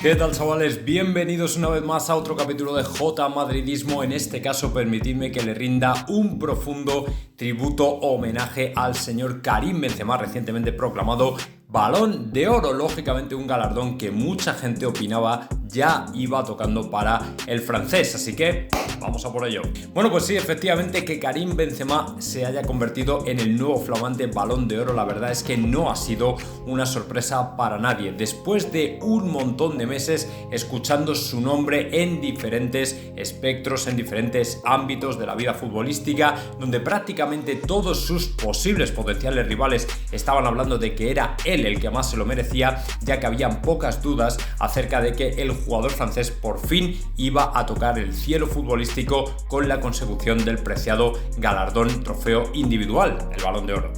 ¿Qué tal, chavales? Bienvenidos una vez más a otro capítulo de J Madridismo. En este caso, permitidme que le rinda un profundo tributo homenaje al señor Karim Benzema, recientemente proclamado Balón de Oro. Lógicamente un galardón que mucha gente opinaba ya iba tocando para el francés, así que vamos a por ello. Bueno, pues sí, efectivamente que Karim Benzema se haya convertido en el nuevo flamante Balón de Oro, la verdad es que no ha sido una sorpresa para nadie. Después de un montón de meses escuchando su nombre en diferentes espectros, en diferentes ámbitos de la vida futbolística, donde prácticamente todos sus posibles potenciales rivales estaban hablando de que era él el que más se lo merecía, ya que habían pocas dudas acerca de que el jugador francés por fin iba a tocar el cielo futbolístico con la consecución del preciado galardón trofeo individual, el Balón de Oro.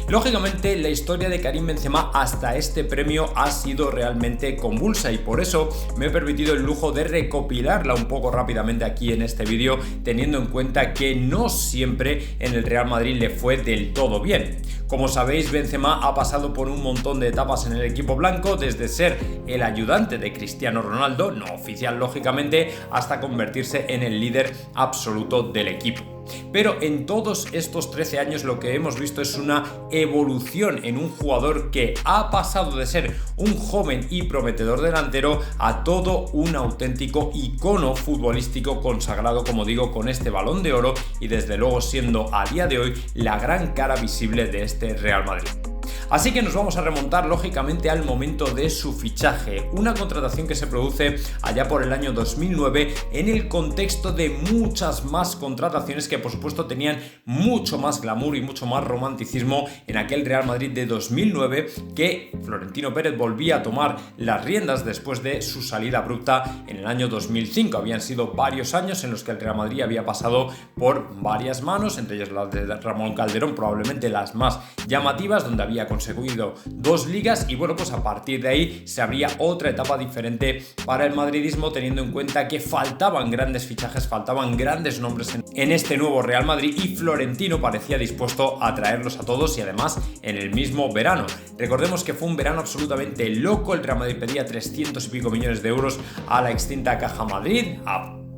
Lógicamente, la historia de Karim Benzema hasta este premio ha sido realmente convulsa y por eso me he permitido el lujo de recopilarla un poco rápidamente aquí en este vídeo, teniendo en cuenta que no siempre en el Real Madrid le fue del todo bien. Como sabéis, Benzema ha pasado por un montón de etapas en el equipo blanco, desde ser el ayudante de Cristiano Ronaldo, no oficial lógicamente, hasta convertirse en el líder absoluto del equipo. Pero en todos estos 13 años lo que hemos visto es una evolución en un jugador que ha pasado de ser un joven y prometedor delantero a todo un auténtico icono futbolístico consagrado, como digo, con este Balón de Oro y desde luego siendo a día de hoy la gran cara visible de este Real Madrid. Así que nos vamos a remontar lógicamente al momento de su fichaje, una contratación que se produce allá por el año 2009 en el contexto de muchas más contrataciones que por supuesto tenían mucho más glamour y mucho más romanticismo en aquel Real Madrid de 2009 que Florentino Pérez volvía a tomar las riendas después de su salida abrupta en el año 2005. Habían sido varios años en los que el Real Madrid había pasado por varias manos, entre ellas las de Ramón Calderón, probablemente las más llamativas, donde había conseguido 2 ligas y bueno, pues a partir de ahí se abría otra etapa diferente para el madridismo, teniendo en cuenta que faltaban grandes fichajes, faltaban grandes nombres en este nuevo Real Madrid y Florentino parecía dispuesto a traerlos a todos y además en el mismo verano. Recordemos que fue un verano absolutamente loco, el Real Madrid pedía 300 y pico millones de euros a la extinta Caja Madrid,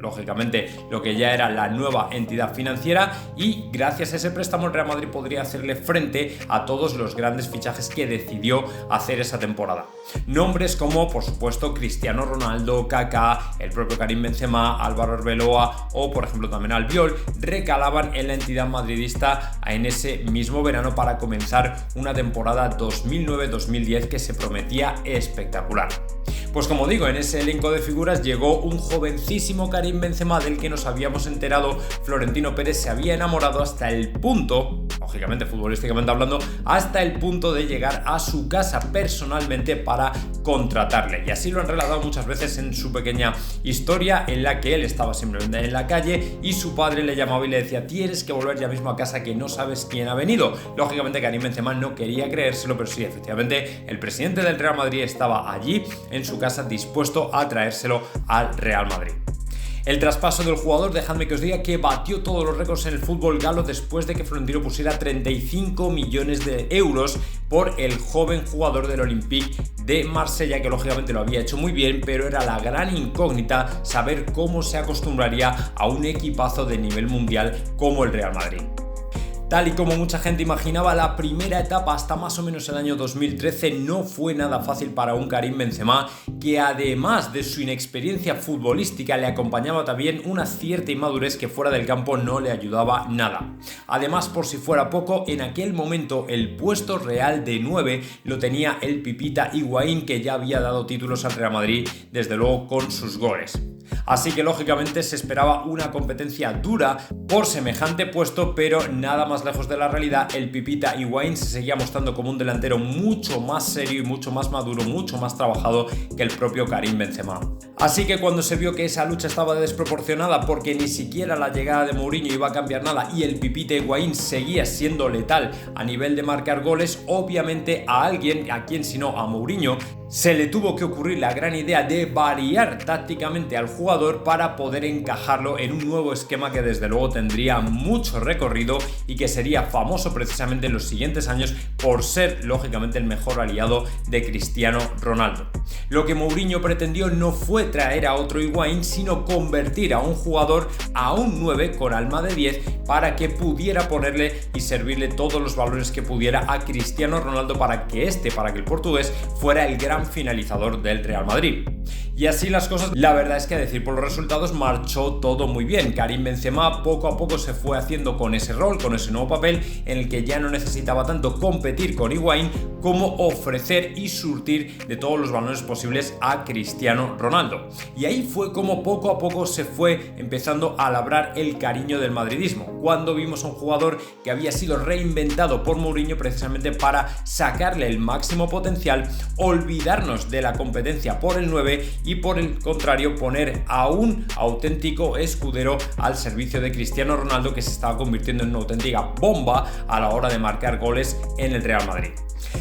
lógicamente lo que ya era la nueva entidad financiera, y gracias a ese préstamo el Real Madrid podría hacerle frente a todos los grandes fichajes que decidió hacer esa temporada. Nombres como por supuesto Cristiano Ronaldo, Kaká, el propio Karim Benzema, Álvaro Arbeloa o por ejemplo también Albiol recalaban en la entidad madridista en ese mismo verano para comenzar una temporada 2009-2010 que se prometía espectacular. Pues como digo, en ese elenco de figuras llegó un jovencísimo Karim Benzema del que nos habíamos enterado Florentino Pérez se había enamorado hasta el punto, lógicamente futbolísticamente hablando, hasta el punto de llegar a su casa personalmente para contratarle. Y así lo han relatado muchas veces en su pequeña historia, en la que él estaba simplemente en la calle y su padre le llamaba y le decía: tienes que volver ya mismo a casa, que no sabes quién ha venido. Lógicamente Karim Benzema no quería creérselo, pero sí, efectivamente el presidente del Real Madrid estaba allí en su casa dispuesto a traérselo al Real Madrid. El traspaso del jugador, dejadme que os diga que batió todos los récords en el fútbol galo después de que Florentino pusiera 35 millones de euros por el joven jugador del Olympique de Marsella, que lógicamente lo había hecho muy bien, pero era la gran incógnita saber cómo se acostumbraría a un equipazo de nivel mundial como el Real Madrid. Tal y como mucha gente imaginaba, la primera etapa hasta más o menos el año 2013 no fue nada fácil para un Karim Benzema que, además de su inexperiencia futbolística, le acompañaba también una cierta inmadurez que fuera del campo no le ayudaba nada. Además, por si fuera poco, en aquel momento el puesto real de 9 lo tenía el Pipita Higuaín, que ya había dado títulos al Real Madrid, desde luego con sus goles. Así que lógicamente se esperaba una competencia dura por semejante puesto, pero nada más lejos de la realidad. El Pipita Higuaín se seguía mostrando como un delantero mucho más serio y mucho más maduro, mucho más trabajado que el propio Karim Benzema. Así que cuando se vio que esa lucha estaba desproporcionada, porque ni siquiera la llegada de Mourinho iba a cambiar nada y el Pipita Higuaín seguía siendo letal a nivel de marcar goles, obviamente a alguien, a quien sino a Mourinho, se le tuvo que ocurrir la gran idea de variar tácticamente al jugador para poder encajarlo en un nuevo esquema que desde luego tendría mucho recorrido y que sería famoso precisamente en los siguientes años por ser lógicamente el mejor aliado de Cristiano Ronaldo. Lo que Mourinho pretendió no fue traer a otro Higuaín, sino convertir a un jugador a un 9 con alma de 10 para que pudiera ponerle y servirle todos los valores que pudiera a Cristiano Ronaldo para que el portugués fuera el gran finalizador del Real Madrid. Y así las cosas, la verdad es que a decir por los resultados marchó todo muy bien. Karim Benzema poco a poco se fue haciendo con ese rol, con ese nuevo papel en el que ya no necesitaba tanto competir con Higuaín como ofrecer y surtir de todos los balones posibles a Cristiano Ronaldo. Y ahí fue como poco a poco se fue empezando a labrar el cariño del madridismo, cuando vimos a un jugador que había sido reinventado por Mourinho precisamente para sacarle el máximo potencial, olvidarnos de la competencia por el 9 y por el contrario poner a un auténtico escudero al servicio de Cristiano Ronaldo, que se estaba convirtiendo en una auténtica bomba a la hora de marcar goles en el Real Madrid.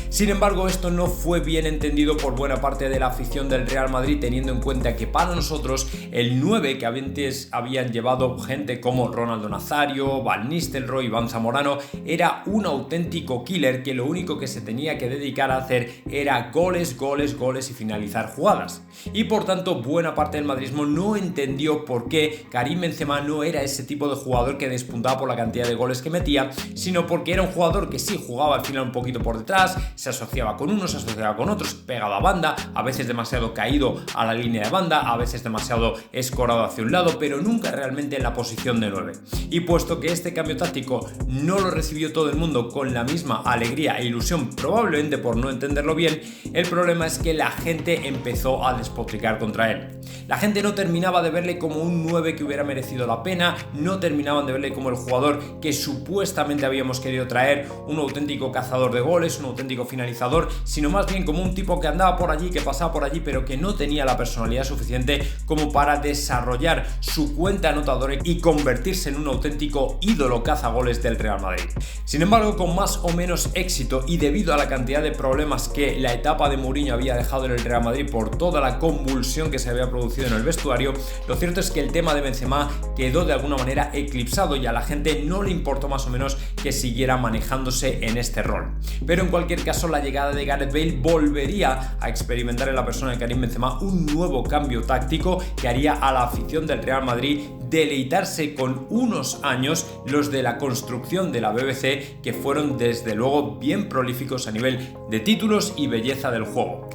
Sin embargo, esto no fue bien entendido por buena parte de la afición del Real Madrid, teniendo en cuenta que para nosotros el 9 que antes habían llevado gente como Ronaldo Nazario, Van Nistelrooy, Iván Zamorano, era un auténtico killer que lo único que se tenía que dedicar a hacer era goles, goles, goles y finalizar jugadas. Y por tanto, buena parte del madridismo no entendió por qué Karim Benzema no era ese tipo de jugador que despuntaba por la cantidad de goles que metía, sino porque era un jugador que sí jugaba al final un poquito por detrás, se asociaba con unos, se asociaba con otros, pegaba banda, a veces demasiado caído a la línea de banda, a veces demasiado escorado hacia un lado, pero nunca realmente en la posición de 9. Y puesto que este cambio táctico no lo recibió todo el mundo con la misma alegría e ilusión, probablemente por no entenderlo bien, el problema es que la gente empezó a despotricar contra él. La gente no terminaba de verle como un 9 que hubiera merecido la pena, no terminaban de verle como el jugador que supuestamente habíamos querido traer, un auténtico cazador de goles, un auténtico finalizador, sino más bien como un tipo que andaba por allí, que pasaba por allí, pero que no tenía la personalidad suficiente como para desarrollar su cuenta anotadora y convertirse en un auténtico ídolo cazagoles del Real Madrid. Sin embargo, con más o menos éxito y debido a la cantidad de problemas que la etapa de Mourinho había dejado en el Real Madrid por toda la convulsión que se había producido en el vestuario, lo cierto es que el tema de Benzema quedó de alguna manera eclipsado y a la gente no le importó más o menos que siguiera manejándose en este rol. Pero en cualquier caso, la llegada de Gareth Bale volvería a experimentar en la persona de Karim Benzema un nuevo cambio táctico que haría a la afición del Real Madrid deleitarse con unos años, los de la construcción de la BBC, que fueron desde luego bien prolíficos a nivel de títulos y belleza del juego.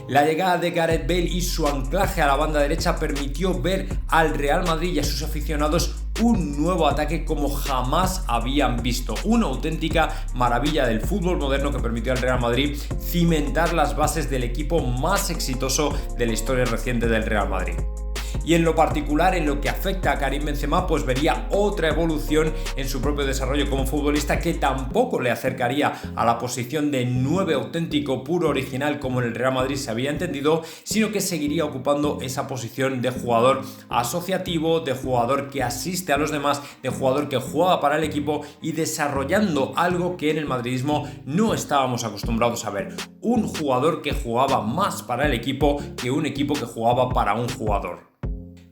La llegada de Gareth Bale y su anclaje a la banda derecha permitió ver al Real Madrid y a sus aficionados un nuevo ataque como jamás habían visto, una auténtica maravilla del fútbol moderno que permitió al Real Madrid cimentar las bases del equipo más exitoso de la historia reciente del Real Madrid. Y en lo particular, en lo que afecta a Karim Benzema, pues vería otra evolución en su propio desarrollo como futbolista que tampoco le acercaría a la posición de 9 auténtico, puro, original como en el Real Madrid se había entendido, sino que seguiría ocupando esa posición de jugador asociativo, de jugador que asiste a los demás, de jugador que juega para el equipo y desarrollando algo que en el madridismo no estábamos acostumbrados a ver. Un jugador que jugaba más para el equipo que un equipo que jugaba para un jugador.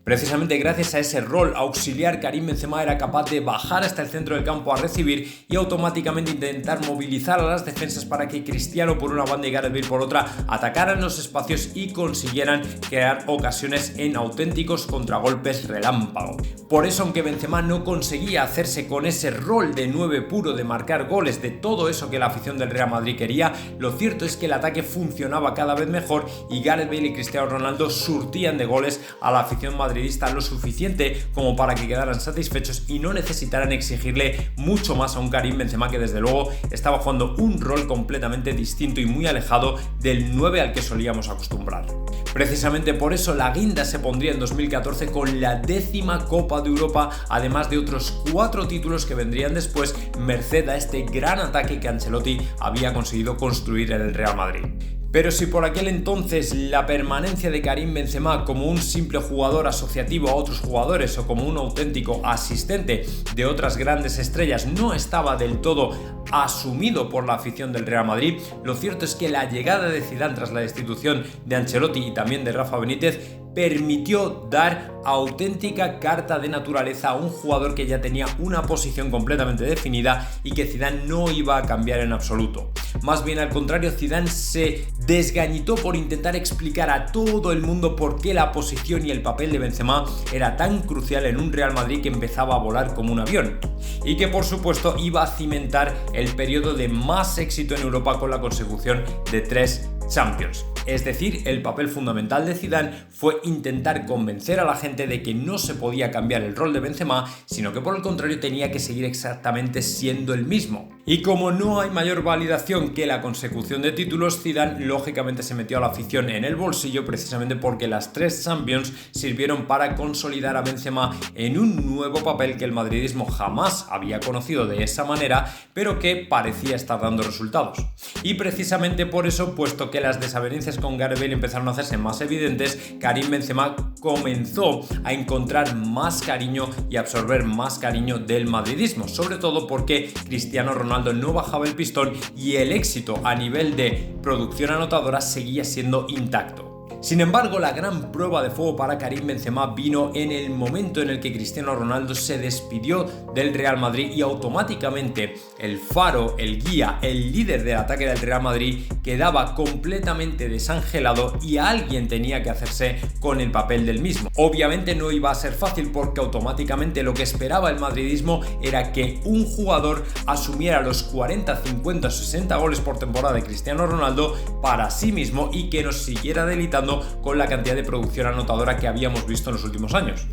Precisamente gracias a ese rol auxiliar, Karim Benzema era capaz de bajar hasta el centro del campo a recibir y automáticamente intentar movilizar a las defensas para que Cristiano por una banda y Gareth Bale por otra atacaran los espacios y consiguieran crear ocasiones en auténticos contragolpes relámpago. Por eso, aunque Benzema no conseguía hacerse con ese rol de 9 puro de marcar goles, de todo eso que la afición del Real Madrid quería, lo cierto es que el ataque funcionaba cada vez mejor y Gareth Bale y Cristiano Ronaldo surtían de goles a la afición madridista lo suficiente como para que quedaran satisfechos y no necesitaran exigirle mucho más a un Karim Benzema que desde luego estaba jugando un rol completamente distinto y muy alejado del 9 al que solíamos acostumbrar. Precisamente por eso la guinda se pondría en 2014 con la 10ª Copa de Europa, además de otros 4 títulos que vendrían después, merced a este gran ataque que Ancelotti había conseguido construir en el Real Madrid. Pero si por aquel entonces la permanencia de Karim Benzema como un simple jugador asociativo a otros jugadores o como un auténtico asistente de otras grandes estrellas no estaba del todo asumido por la afición del Real Madrid, lo cierto es que la llegada de Zidane tras la destitución de Ancelotti y también de Rafa Benítez permitió dar auténtica carta de naturaleza a un jugador que ya tenía una posición completamente definida y que Zidane no iba a cambiar en absoluto. Más bien al contrario, Zidane se desgañitó por intentar explicar a todo el mundo por qué la posición y el papel de Benzema era tan crucial en un Real Madrid que empezaba a volar como un avión y que por supuesto iba a cimentar el periodo de más éxito en Europa con la consecución de 3 Champions. Es decir, el papel fundamental de Zidane fue intentar convencer a la gente de que no se podía cambiar el rol de Benzema, sino que por el contrario tenía que seguir exactamente siendo el mismo. Y como no hay mayor validación que la consecución de títulos, Zidane lógicamente se metió a la afición en el bolsillo precisamente porque las 3 Champions sirvieron para consolidar a Benzema en un nuevo papel que el madridismo jamás había conocido de esa manera, pero que parecía estar dando resultados. Y precisamente por eso, puesto que las desavenencias con Gareth Bale empezaron a hacerse más evidentes, Karim Benzema comenzó a encontrar más cariño y absorber más cariño del madridismo, sobre todo porque Cristiano Ronaldo no bajaba el pistón y el éxito a nivel de producción anotadora seguía siendo intacto. Sin embargo, la gran prueba de fuego para Karim Benzema vino en el momento en el que Cristiano Ronaldo se despidió del Real Madrid y automáticamente el faro, el guía, el líder del ataque del Real Madrid quedaba completamente desangelado y alguien tenía que hacerse con el papel del mismo. Obviamente no iba a ser fácil porque automáticamente lo que esperaba el madridismo era que un jugador asumiera los 40, 50, 60 goles por temporada de Cristiano Ronaldo para sí mismo y que nos siguiera deleitando con la cantidad de producción anotadora que habíamos visto en los últimos años.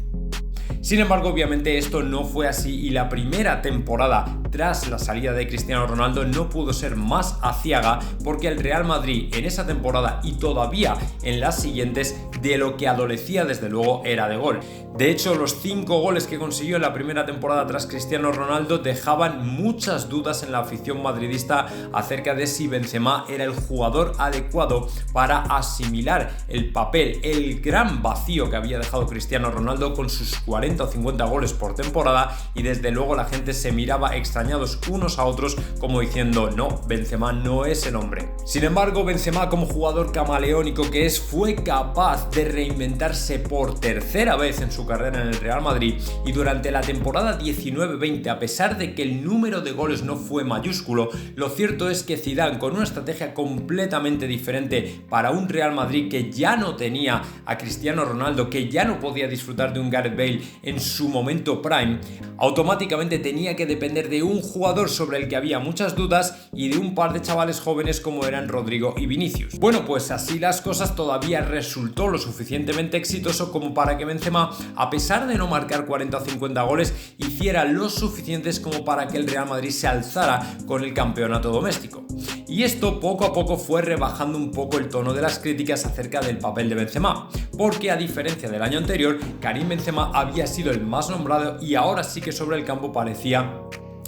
Sin embargo, obviamente esto no fue así y la primera temporada tras la salida de Cristiano Ronaldo no pudo ser más aciaga porque el Real Madrid en esa temporada y todavía en las siguientes de lo que adolecía desde luego era de gol. De hecho, los 5 goles que consiguió en la primera temporada tras Cristiano Ronaldo dejaban muchas dudas en la afición madridista acerca de si Benzema era el jugador adecuado para asimilar el papel, el gran vacío que había dejado Cristiano Ronaldo con sus 40 o 50 goles por temporada y desde luego la gente se miraba extrañados unos a otros como diciendo no, Benzema no es el hombre. Sin embargo, Benzema como jugador camaleónico que es fue capaz de reinventarse por tercera vez en su carrera en el Real Madrid y durante la temporada 19-20, a pesar de que el número de goles no fue mayúsculo, lo cierto es que Zidane, con una estrategia completamente diferente para un Real Madrid que ya no tenía a Cristiano Ronaldo, que ya no podía disfrutar de un Gareth Bale en su momento prime, automáticamente tenía que depender de un jugador sobre el que había muchas dudas y de un par de chavales jóvenes como eran Rodrigo y Vinicius. Bueno, pues así las cosas, todavía resultó lo suficientemente exitoso como para que Benzema, a pesar de no marcar 40 o 50 goles, hiciera los suficientes como para que el Real Madrid se alzara con el campeonato doméstico. Y esto poco a poco fue rebajando un poco el tono de las críticas acerca del papel de Benzema, porque a diferencia del año anterior, Karim Benzema había sido el más nombrado y ahora sí que sobre el campo parecía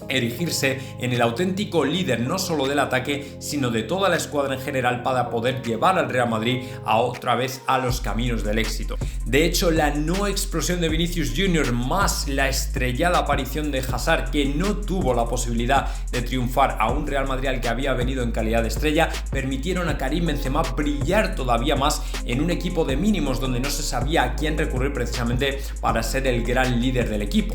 erigirse en el auténtico líder no solo del ataque sino de toda la escuadra en general para poder llevar al Real Madrid a otra vez a los caminos del éxito. De hecho, la no explosión de Vinicius Jr. más la estrellada aparición de Hazard, que no tuvo la posibilidad de triunfar a un Real Madrid al que había venido en calidad de estrella, permitieron a Karim Benzema brillar todavía más en un equipo de mínimos donde no se sabía a quién recurrir precisamente para ser el gran líder del equipo.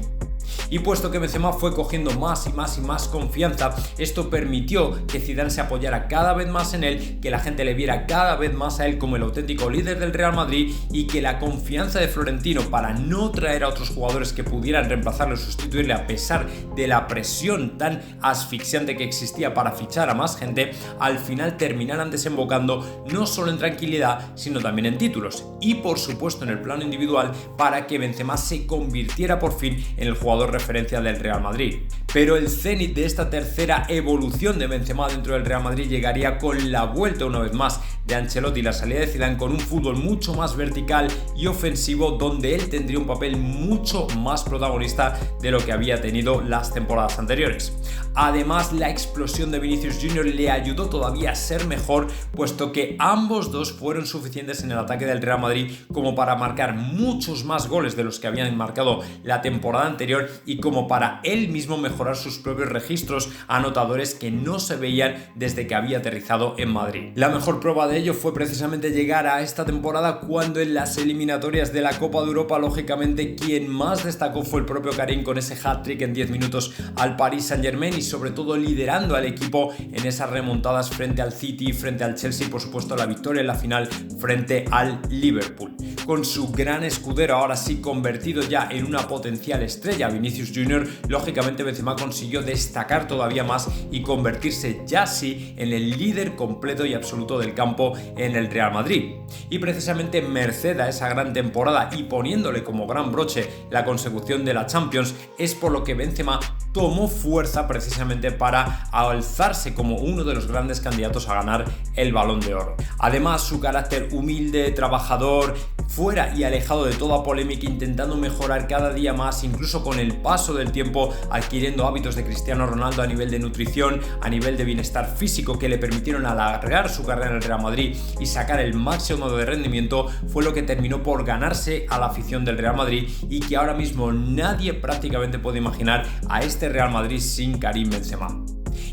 Y puesto que Benzema fue cogiendo más y más y más confianza, esto permitió que Zidane se apoyara cada vez más en él, que la gente le viera cada vez más a él como el auténtico líder del Real Madrid y que la confianza de Florentino para no traer a otros jugadores que pudieran reemplazarlo y sustituirle a pesar de la presión tan asfixiante que existía para fichar a más gente, al final terminaran desembocando no solo en tranquilidad sino también en títulos y por supuesto en el plano individual para que Benzema se convirtiera por fin en el jugador referencia del Real Madrid. Pero el cenit de esta tercera evolución de Benzema dentro del Real Madrid llegaría con la vuelta una vez más de Ancelotti y la salida de Zidane, con un fútbol mucho más vertical y ofensivo, donde él tendría un papel mucho más protagonista de lo que había tenido las temporadas anteriores. Además, la explosión de Vinicius Jr. le ayudó todavía a ser mejor, puesto que ambos dos fueron suficientes en el ataque del Real Madrid como para marcar muchos más goles de los que habían marcado la temporada anterior y como para él mismo mejorar sus propios registros anotadores que no se veían desde que había aterrizado en Madrid. La mejor prueba de ello fue precisamente llegar a esta temporada, cuando en las eliminatorias de la Copa de Europa, lógicamente, quien más destacó fue el propio Karim, con ese hat-trick en 10 minutos al Paris Saint-Germain y sobre todo liderando al equipo en esas remontadas frente al City, frente al Chelsea y por supuesto la victoria en la final frente al Liverpool. Con su gran escudero ahora sí convertido ya en una potencial estrella, Vinicius Jr., lógicamente Benzema consiguió destacar todavía más y convertirse ya sí en el líder completo y absoluto del campo en el Real Madrid. Y precisamente merced a esa gran temporada y poniéndole como gran broche la consecución de la Champions, es por lo que Benzema tomó fuerza precisamente para alzarse como uno de los grandes candidatos a ganar el Balón de Oro. Además, su carácter humilde, trabajador, fuera y alejado de toda polémica, intentando mejorar cada día más, incluso con el paso del tiempo, adquiriendo hábitos de Cristiano Ronaldo a nivel de nutrición, a nivel de bienestar físico, que le permitieron alargar su carrera en el Real Madrid y sacar el máximo de rendimiento, fue lo que terminó por ganarse a la afición del Real Madrid, y que ahora mismo nadie prácticamente puede imaginar a este Real Madrid sin Karim Benzema.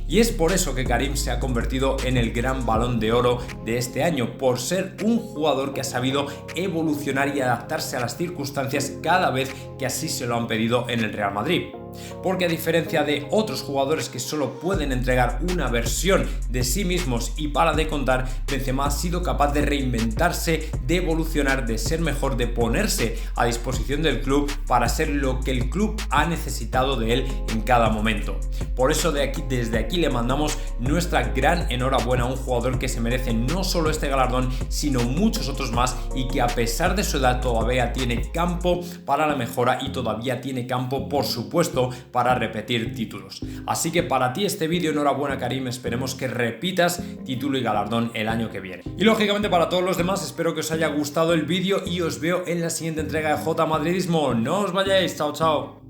Y es por eso que Karim se ha convertido en el gran Balón de Oro de este año, por ser un jugador que ha sabido evolucionar y adaptarse a las circunstancias cada vez que así se lo han pedido en el Real Madrid. Porque a diferencia de otros jugadores que solo pueden entregar una versión de sí mismos y para de contar, Benzema ha sido capaz de reinventarse, de evolucionar, de ser mejor, de ponerse a disposición del club para ser lo que el club ha necesitado de él en cada momento. Por eso desde aquí le mandamos nuestra gran enhorabuena a un jugador que se merece no solo este galardón, sino muchos otros más, y que a pesar de su edad todavía tiene campo para la mejora y todavía tiene campo, por supuesto, para repetir títulos. Así que para ti este vídeo, enhorabuena Karim, esperemos que repitas título y galardón el año que viene. Y lógicamente para todos los demás, espero que os haya gustado el vídeo y os veo en la siguiente entrega de J Madridismo. No os vayáis, chao chao.